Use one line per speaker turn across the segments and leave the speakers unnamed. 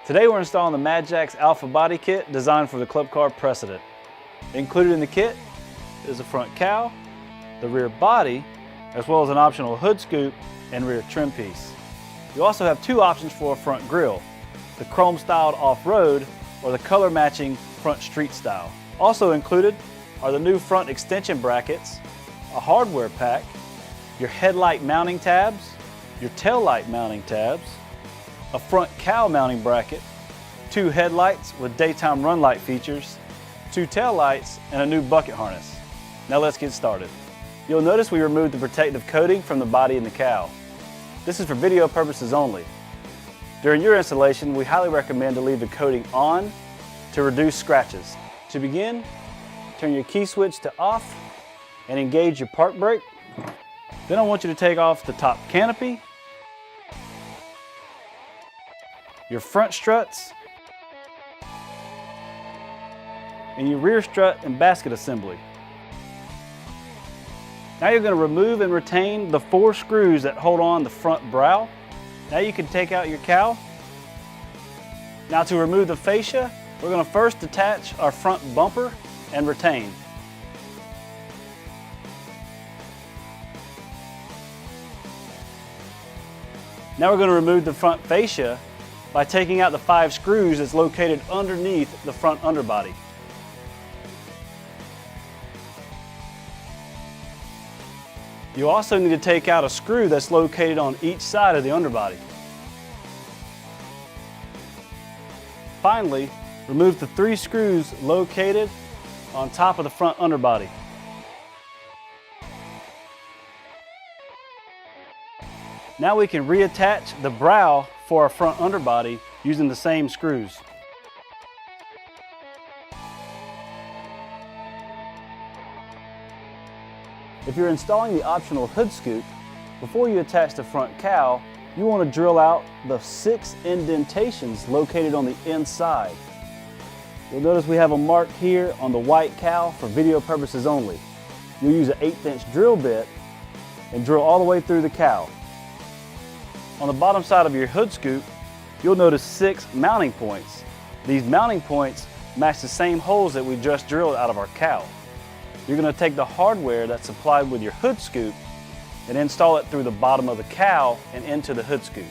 Today we're installing the Magjax Alpha Body Kit designed for the Club Car Precedent. Included in the kit is a front cowl, the rear body, as well as an optional hood scoop and rear trim piece. You also have two options for a front grille, the chrome styled off-road or the color matching front street style. Also included are the new front extension brackets, a hardware pack, your headlight mounting tabs, your tail light mounting tabs, a front cowl mounting bracket, two headlights with daytime run light features, two tail lights, and a new bucket harness. Now let's get started. You'll notice we removed the protective coating from the body and the cowl. This is for video purposes only. During your installation, we highly recommend to leave the coating on to reduce scratches. To begin, turn your key switch to off and engage your park brake. Then I want you to take off the top canopy, your front struts, and your rear strut and basket assembly. Now you're going to remove and retain the 4 screws that hold on the front brow. Now you can take out your cowl. Now to remove the fascia, we're going to first detach our front bumper and retain. Now we're going to remove the front fascia by taking out the 5 screws that's located underneath the front underbody. You also need to take out a screw that's located on each side of the underbody. Finally, remove the 3 screws located on top of the front underbody. Now we can reattach the brow for our front underbody using the same screws. If you're installing the optional hood scoop, before you attach the front cowl, you want to drill out the 6 indentations located on the inside. You'll notice we have a mark here on the white cowl for video purposes only. You'll use an 1/8" drill bit and drill all the way through the cowl. On the bottom side of your hood scoop, you'll notice 6 mounting points. These mounting points match the same holes that we just drilled out of our cowl. You're going to take the hardware that's supplied with your hood scoop and install it through the bottom of the cowl and into the hood scoop.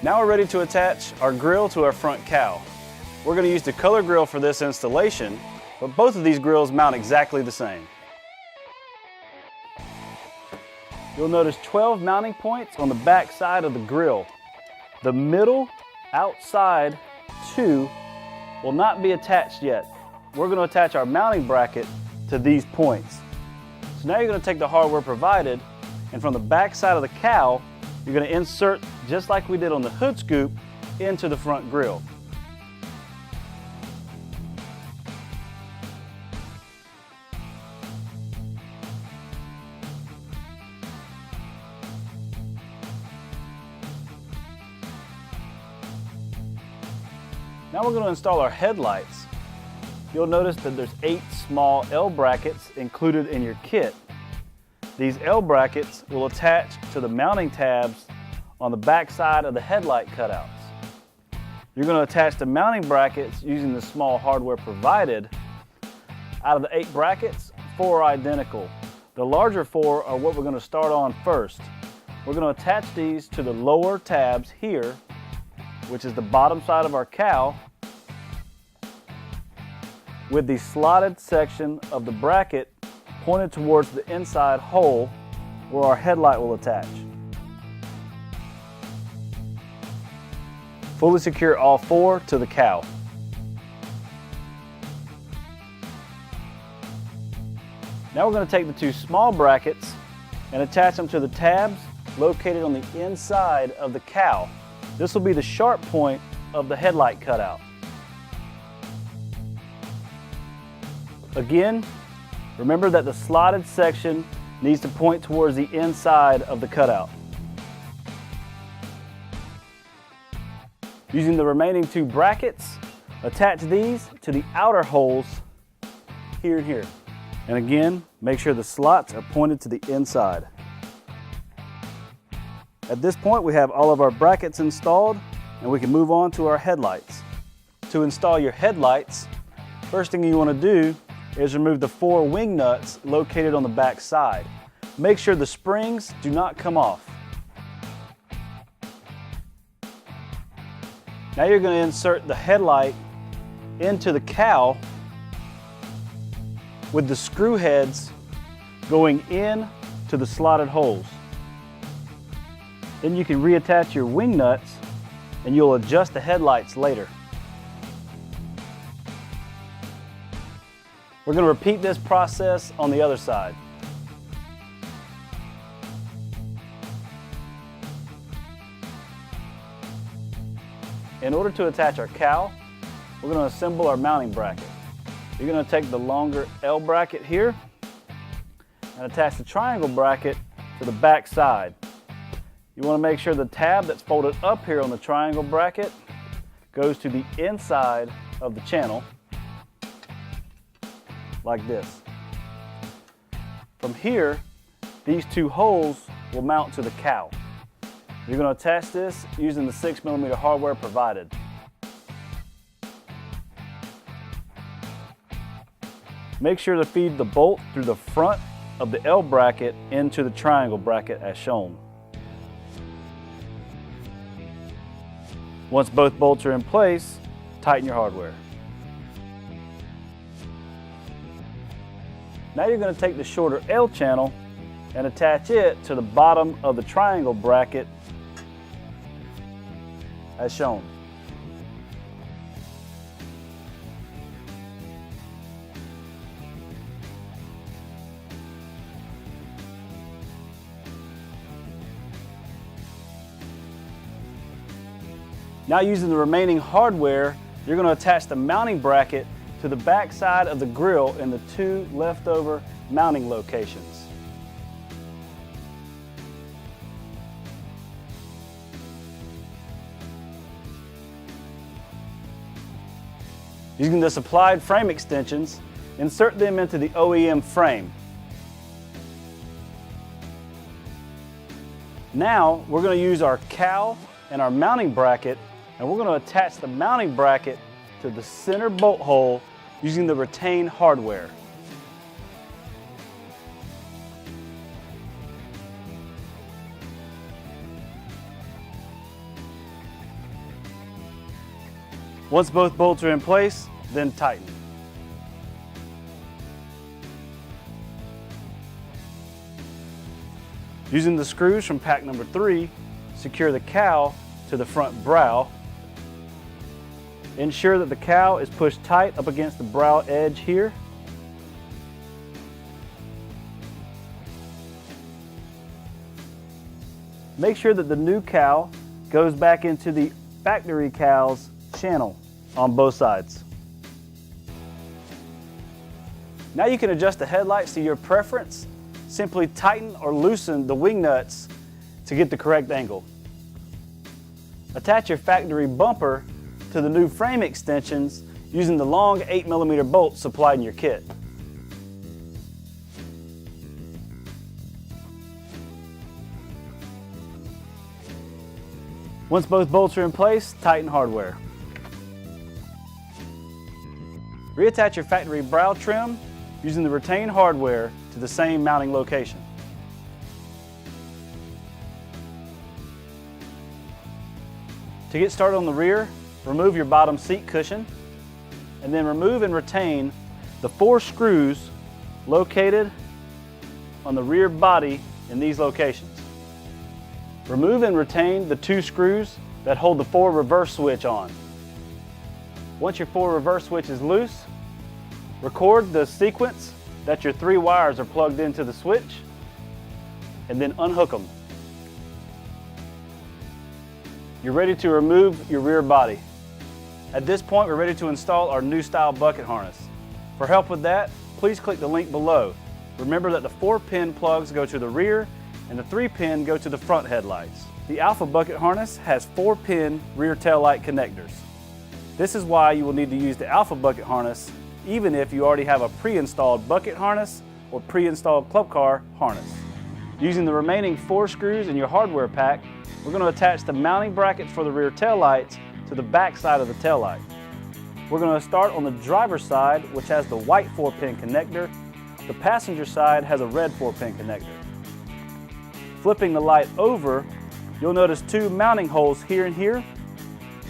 Now we're ready to attach our grille to our front cowl. We're going to use the color grille for this installation, but both of these grilles mount exactly the same. You'll notice 12 mounting points on the back side of the grille. The middle outside 2 will not be attached yet. We're going to attach our mounting bracket to these points. So now you're going to take the hardware provided, and from the back side of the cowl, you're going to insert, just like we did on the hood scoop, into the front grille. Now we're going to install our headlights. You'll notice that there's 8 small L brackets included in your kit. These L brackets will attach to the mounting tabs on the back side of the headlight cutouts. You're going to attach the mounting brackets using the small hardware provided. Out of the 8 brackets, 4 are identical. The larger 4 are what we're going to start on first. We're going to attach these to the lower tabs here, which is the bottom side of our cowl, with the slotted section of the bracket pointed towards the inside hole where our headlight will attach. Fully secure all 4 to the cowl. Now we're going to take the 2 small brackets and attach them to the tabs located on the inside of the cowl. This will be the sharp point of the headlight cutout. Again, remember that the slotted section needs to point towards the inside of the cutout. Using the remaining 2 brackets, attach these to the outer holes here and here. And again, make sure the slots are pointed to the inside. At this point, we have all of our brackets installed, and we can move on to our headlights. To install your headlights, first thing you want to do is remove the 4 wing nuts located on the back side. Make sure the springs do not come off. Now you're going to insert the headlight into the cowl with the screw heads going in to the slotted holes. Then you can reattach your wing nuts and you'll adjust the headlights later. We're going to repeat this process on the other side. In order to attach our cowl, we're going to assemble our mounting bracket. You're going to take the longer L bracket here and attach the triangle bracket to the back side. You want to make sure the tab that's folded up here on the triangle bracket goes to the inside of the channel, like this. From here, these 2 holes will mount to the cowl. You're going to attach this using the 6mm hardware provided. Make sure to feed the bolt through the front of the L bracket into the triangle bracket as shown. Once both bolts are in place, tighten your hardware. Now you're going to take the shorter L channel and attach it to the bottom of the triangle bracket as shown. Now using the remaining hardware, you're going to attach the mounting bracket to the back side of the grill in the 2 leftover mounting locations. Using the supplied frame extensions, insert them into the OEM frame. Now we're going to use our cowl and our mounting bracket, and we're going to attach the mounting bracket to the center bolt hole using the retained hardware. Once both bolts are in place, then tighten. Using the screws from pack number 3, secure the cowl to the front brow. Ensure that the cowl is pushed tight up against the brow edge here. Make sure that the new cowl goes back into the factory cowl's channel on both sides. Now you can adjust the headlights to your preference. Simply tighten or loosen the wing nuts to get the correct angle. Attach your factory bumper to the new frame extensions using the long 8mm bolts supplied in your kit. Once both bolts are in place, tighten hardware. Reattach your factory brow trim using the retained hardware to the same mounting location. To get started on the rear, remove your bottom seat cushion and then remove and retain the 4 screws located on the rear body in these locations. Remove and retain the 2 screws that hold the 4 reverse switch on. Once your 4 reverse switch is loose, record the sequence that your 3 wires are plugged into the switch and then unhook them. You're ready to remove your rear body. At this point, we're ready to install our new style bucket harness. For help with that, please click the link below. Remember that the 4-pin plugs go to the rear and the 3-pin go to the front headlights. The Alpha bucket harness has 4-pin rear tail light connectors. This is why you will need to use the Alpha bucket harness even if you already have a pre-installed bucket harness or pre-installed club car harness. Using the remaining 4 screws in your hardware pack, we're going to attach the mounting brackets for the rear taillights to the back side of the taillight. We're going to start on the driver's side, which has the white 4-pin connector. The passenger side has a red 4-pin connector. Flipping the light over, you'll notice 2 mounting holes here and here.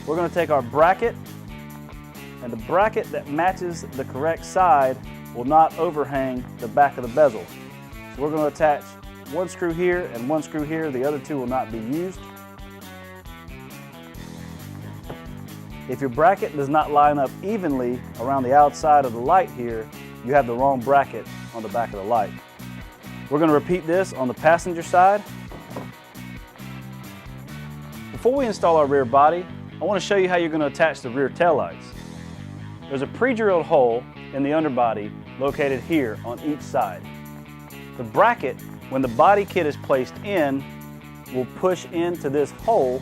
We're going to take our bracket, and the bracket that matches the correct side will not overhang the back of the bezel. So we're going to attach 1 screw here and 1 screw here. The other 2 will not be used. If your bracket does not line up evenly around the outside of the light here, you have the wrong bracket on the back of the light. We're going to repeat this on the passenger side. Before we install our rear body, I want to show you how you're going to attach the rear taillights. There's a pre-drilled hole in the underbody located here on each side. The bracket, when the body kit is placed in, will push into this hole,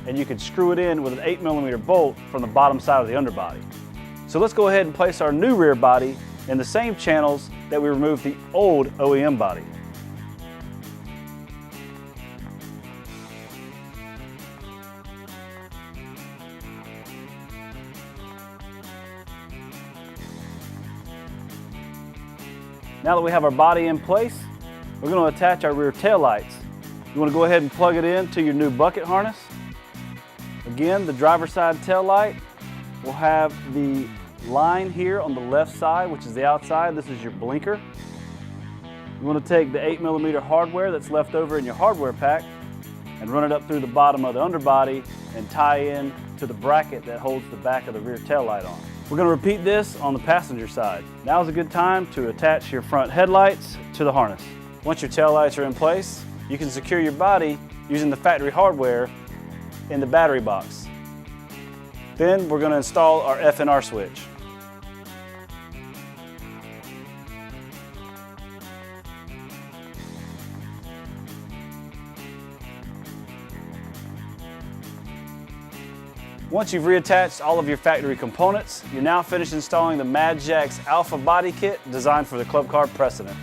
and you can screw it in with an 8mm bolt from the bottom side of the underbody. So let's go ahead and place our new rear body in the same channels that we removed the old OEM body. Now that we have our body in place, we're going to attach our rear tail lights. You want to go ahead and plug it into your new bucket harness. Again, the driver's side tail light will have the line here on the left side, which is the outside. This is your blinker. You want to take the 8mm hardware that's left over in your hardware pack and run it up through the bottom of the underbody and tie in to the bracket that holds the back of the rear tail light on. We're going to repeat this on the passenger side. Now is a good time to attach your front headlights to the harness. Once your tail lights are in place, you can secure your body using the factory hardware in the battery box. Then we're going to install our FNR switch. Once you've reattached all of your factory components, you're now finished installing the Madjax Alpha Body Kit designed for the Club Car Precedent.